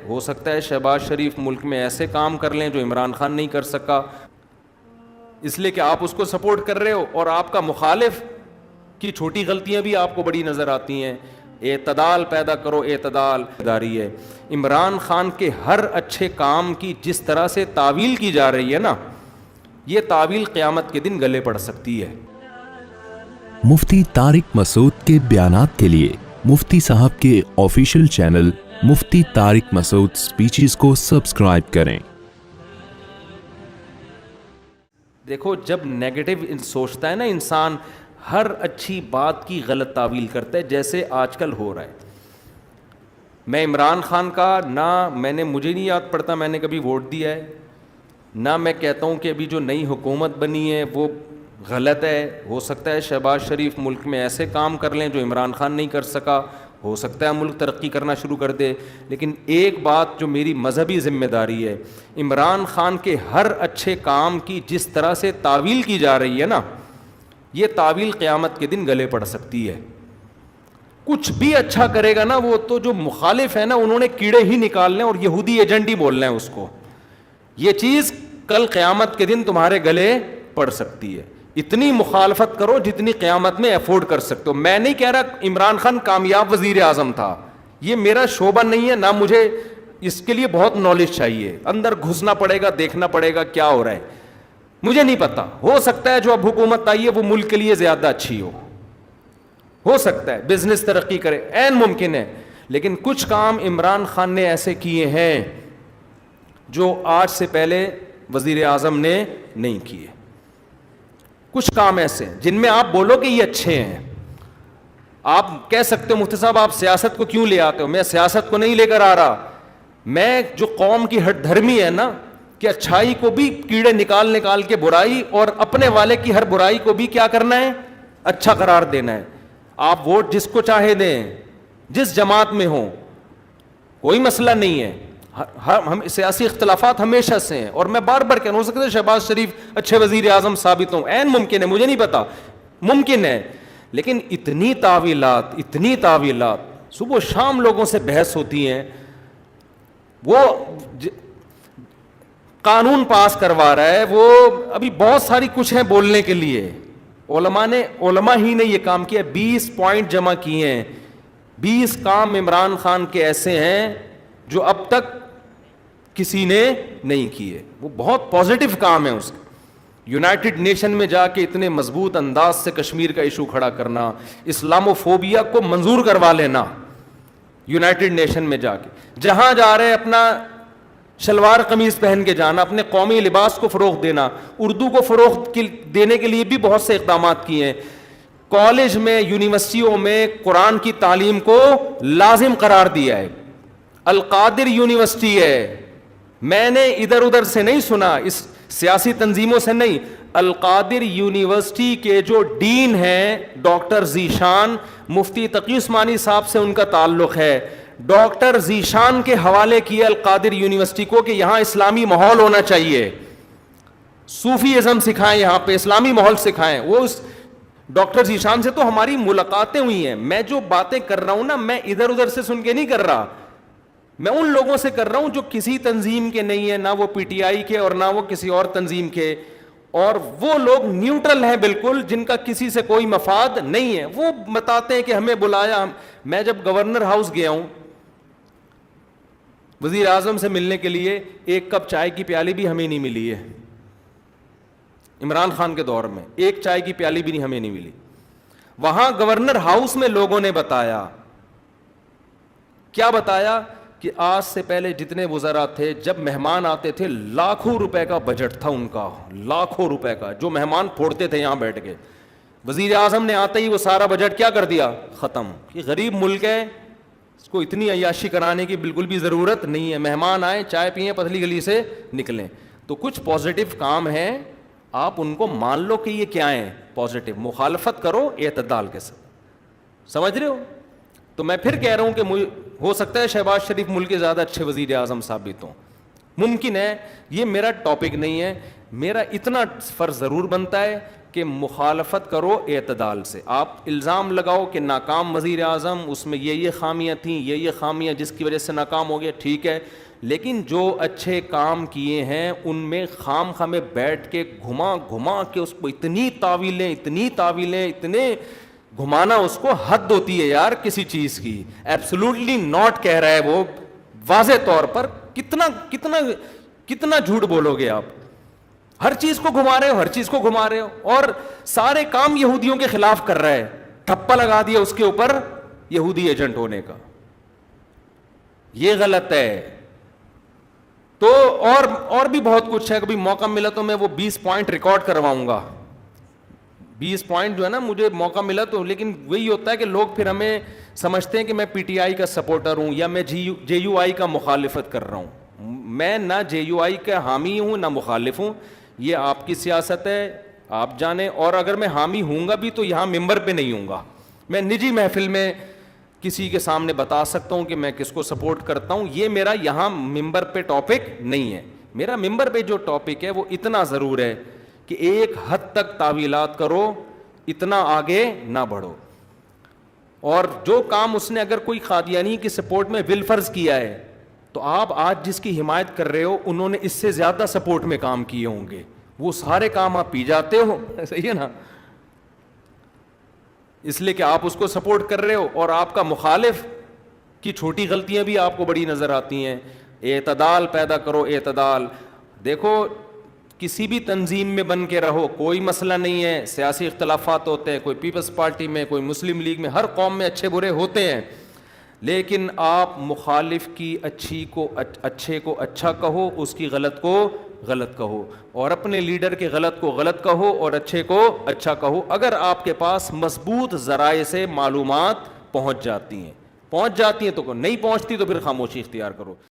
ہو سکتا ہے شہباز شریف ملک میں ایسے کام کر لیں جو عمران خان نہیں کر سکا, اس لیے کہ آپ اس کو سپورٹ کر رہے ہو, اور آپ کا مخالف کی چھوٹی غلطیاں بھی آپ کو بڑی نظر آتی ہیں. اعتدال پیدا کرو, اعتدال داری ہے. عمران خان کے ہر اچھے کام کی جس طرح سے تعویل کی جا رہی ہے نا, یہ تعویل قیامت کے دن گلے پڑ سکتی ہے. مفتی طارق مسعود کے بیانات کے لیے مفتی صاحب کے آفیشیل چینل مفتی طارق مسعود سپیچز کو سبسکرائب کریں. دیکھو, جب نیگیٹو سوچتا ہے نا انسان, ہر اچھی بات کی غلط تعویل کرتا ہے, جیسے آج کل ہو رہا ہے. میں عمران خان کا مجھے نہیں یاد پڑتا میں نے کبھی ووٹ دیا ہے, نہ میں کہتا ہوں کہ ابھی جو نئی حکومت بنی ہے وہ غلط ہے. ہو سکتا ہے شہباز شریف ملک میں ایسے کام کر لیں جو عمران خان نہیں کر سکا, ہو سکتا ہے ملک ترقی کرنا شروع کر دے. لیکن ایک بات جو میری مذہبی ذمہ داری ہے, عمران خان کے ہر اچھے کام کی جس طرح سے تعویل کی جا رہی ہے نا, یہ تعویل قیامت کے دن گلے پڑ سکتی ہے. کچھ بھی اچھا کرے گا نا, وہ تو جو مخالف ہے نا انہوں نے کیڑے ہی نکالنے اور یہودی ایجنٹ ہی بولنا ہے اس کو. یہ چیز کل قیامت کے دن تمہارے گلے پڑ سکتی ہے. اتنی مخالفت کرو جتنی قیامت میں افورڈ کر سکتے ہو. میں نہیں کہہ رہا عمران خان کامیاب وزیر اعظم تھا, یہ میرا شعبہ نہیں ہے, نہ مجھے اس کے لیے بہت نالج چاہیے, اندر گھسنا پڑے گا, دیکھنا پڑے گا کیا ہو رہا ہے, مجھے نہیں پتا. ہو سکتا ہے جو اب حکومت آئی ہے وہ ملک کے لیے زیادہ اچھی ہو سکتا ہے بزنس ترقی کرے, عین ممکن ہے. لیکن کچھ کام عمران خان نے ایسے کیے ہیں جو آج سے پہلے وزیر اعظم نے نہیں کیے. کچھ کام ایسے جن میں آپ بولو کہ یہ اچھے ہیں. آپ کہہ سکتے ہو مفتی صاحب آپ سیاست کو کیوں لے آتے ہو, میں سیاست کو نہیں لے کر آ رہا. میں جو قوم کی ہٹ دھرمی ہے نا, کہ اچھائی کو بھی کیڑے نکال کے برائی, اور اپنے والے کی ہر برائی کو بھی کیا کرنا ہے, اچھا قرار دینا ہے. آپ ووٹ جس کو چاہے دیں, جس جماعت میں ہوں, کوئی مسئلہ نہیں ہے. ہم سیاسی اختلافات ہمیشہ سے ہیں, اور میں بار بار کہہ رہا ہوں, ہو سکتا ہے شہباز شریف اچھے وزیر اعظم ثابت ہوں, عین ممکن ہے, مجھے نہیں پتا, ممکن ہے. لیکن اتنی تعویلات صبح و شام لوگوں سے بحث ہوتی ہیں. وہ قانون پاس کروا رہا ہے, وہ ابھی بہت ساری کچھ ہے بولنے کے لیے. علماء ہی نے یہ کام کیا, 20 پوائنٹ جمع کیے ہیں. 20 کام عمران خان کے ایسے ہیں جو اب تک کسی نے نہیں کیے. وہ بہت پازیٹیو کام ہے اس کا. یونائٹڈ نیشن میں جا کے اتنے مضبوط انداز سے کشمیر کا ایشو کھڑا کرنا, اسلاموفوبیا کو منظور کروا لینا یونائٹڈ نیشن میں جا کے, جہاں جا رہے اپنا شلوار قمیض پہن کے جانا, اپنے قومی لباس کو فروغ دینا, اردو کو فروغ دینے کے لیے بھی بہت سے اقدامات کیے ہیں. کالج میں, یونیورسٹیوں میں قرآن کی تعلیم کو لازم قرار دیا ہے. القادر یونیورسٹی ہے, میں نے ادھر ادھر سے نہیں سنا, اس سیاسی تنظیموں سے نہیں. القادر یونیورسٹی کے جو ڈین ہیں ڈاکٹر ذیشان, مفتی تقی عثمانی صاحب سے ان کا تعلق ہے. ڈاکٹر ذیشان کے حوالے کیا القادر یونیورسٹی کو کہ یہاں اسلامی ماحول ہونا چاہیے, صوفی ازم سکھائیں, یہاں پہ اسلامی ماحول سکھائیں. وہ اس ڈاکٹر ذیشان سے تو ہماری ملاقاتیں ہوئی ہیں. میں جو باتیں کر رہا ہوں نا, میں ادھر ادھر سے سن کے نہیں کر رہا, میں ان لوگوں سے کر رہا ہوں جو کسی تنظیم کے نہیں ہیں, نہ وہ پی ٹی آئی کے اور نہ وہ کسی اور تنظیم کے, اور وہ لوگ نیوٹرل ہیں بالکل, جن کا کسی سے کوئی مفاد نہیں ہے. وہ بتاتے ہیں کہ ہمیں بلایا. میں جب گورنر ہاؤس گیا ہوں وزیر اعظم سے ملنے کے لیے, ایک کپ چائے کی پیالی بھی ہمیں نہیں ملی ہے. عمران خان کے دور میں ایک چائے کی پیالی بھی ہمیں نہیں ملی. وہاں گورنر ہاؤس میں لوگوں نے بتایا, کیا بتایا, کہ آج سے پہلے جتنے وزراء تھے, جب مہمان آتے تھے لاکھوں روپے کا بجٹ تھا ان کا, لاکھوں روپے کا, جو مہمان پھوڑتے تھے یہاں بیٹھ کے. وزیر اعظم نے آتے ہی وہ سارا بجٹ کیا کر دیا, ختم. یہ غریب ملک ہے, اس کو اتنی عیاشی کرانے کی بالکل بھی ضرورت نہیں ہے. مہمان آئیں, چائے پئیں, پتلی گلی سے نکلیں. تو کچھ پازیٹیو کام ہیں, آپ ان کو مان لو کہ یہ کیا ہیں, پازیٹیو. مخالفت کرو اعتدال کے ساتھ, سمجھ رہے ہو. تو میں پھر کہہ رہا ہوں کہ ہو سکتا ہے شہباز شریف ملک کے زیادہ اچھے وزیر اعظم ثابت ہوں, ممکن ہے. یہ میرا ٹاپک نہیں ہے. میرا اتنا فرض ضرور بنتا ہے کہ کہ مخالفت کرو اعتدال سے. آپ الزام لگاؤ کہ ناکام وزیر اعظم, اس میں یہ خامیاں تھیں, یہ خامیاں جس کی وجہ سے ناکام ہو گیا, ٹھیک ہے, لیکن جو اچھے کام کیے ہیں ان میں خام خامے بیٹھ کے گھما کے اس کو اتنی تعویلیں اتنے گھمانا, اس کو حد ہوتی ہے یار کسی چیز کی. ایبسولوٹلی ناٹ کہہ رہا ہے وہ واضح طور پر. کتنا جھوٹ بولو گے آپ, ہر چیز کو گھما رہے ہو, اور سارے کام یہودیوں کے خلاف کر رہا ہے, ٹھپا لگا دیا اس کے اوپر یہودی ایجنٹ ہونے کا. یہ غلط ہے. تو اور بھی بہت کچھ ہے, کبھی موقع ملا تو میں وہ 20 پوائنٹ ریکارڈ کرواؤں گا. 20 پوائنٹ جو ہے نا, مجھے موقع ملا تو, لیکن وہی ہوتا ہے کہ لوگ پھر ہمیں سمجھتے ہیں کہ میں پی ٹی آئی کا سپورٹر ہوں یا میں جے یو آئی کا مخالفت کر رہا ہوں. میں نہ جے یو آئی کا حامی ہوں نہ مخالف ہوں, یہ آپ کی سیاست ہے, آپ جانیں. اور اگر میں حامی ہوں گا بھی تو یہاں ممبر پہ نہیں ہوں گا, میں نجی محفل میں کسی کے سامنے بتا سکتا ہوں کہ میں کس کو سپورٹ کرتا ہوں. یہ میرا یہاں ممبر پہ ٹاپک نہیں ہے. میرا ممبر پہ جو ٹاپک ہے وہ اتنا ضرور ہے کہ ایک حد تک تعویلات کرو, اتنا آگے نہ بڑھو. اور جو کام اس نے اگر کوئی قادیانی کی سپورٹ میں بالفرض کیا ہے, تو آپ آج جس کی حمایت کر رہے ہو انہوں نے اس سے زیادہ سپورٹ میں کام کیے ہوں گے, وہ سارے کام آپ پی جاتے ہو. صحیح ہے نا, اس لیے کہ آپ اس کو سپورٹ کر رہے ہو, اور آپ کا مخالف کی چھوٹی غلطیاں بھی آپ کو بڑی نظر آتی ہیں. اعتدال پیدا کرو, اعتدال. دیکھو کسی بھی تنظیم میں بن کے رہو, کوئی مسئلہ نہیں ہے, سیاسی اختلافات ہوتے ہیں, کوئی پیپلز پارٹی میں, کوئی مسلم لیگ میں, ہر قوم میں اچھے برے ہوتے ہیں, لیکن آپ مخالف کی اچھے کو اچھا کہو, اس کی غلط کو غلط کہو, اور اپنے لیڈر کے غلط کو غلط کہو اور اچھے کو اچھا کہو. اگر آپ کے پاس مضبوط ذرائع سے معلومات پہنچ جاتی ہیں تو نہیں پہنچتی تو پھر خاموشی اختیار کرو.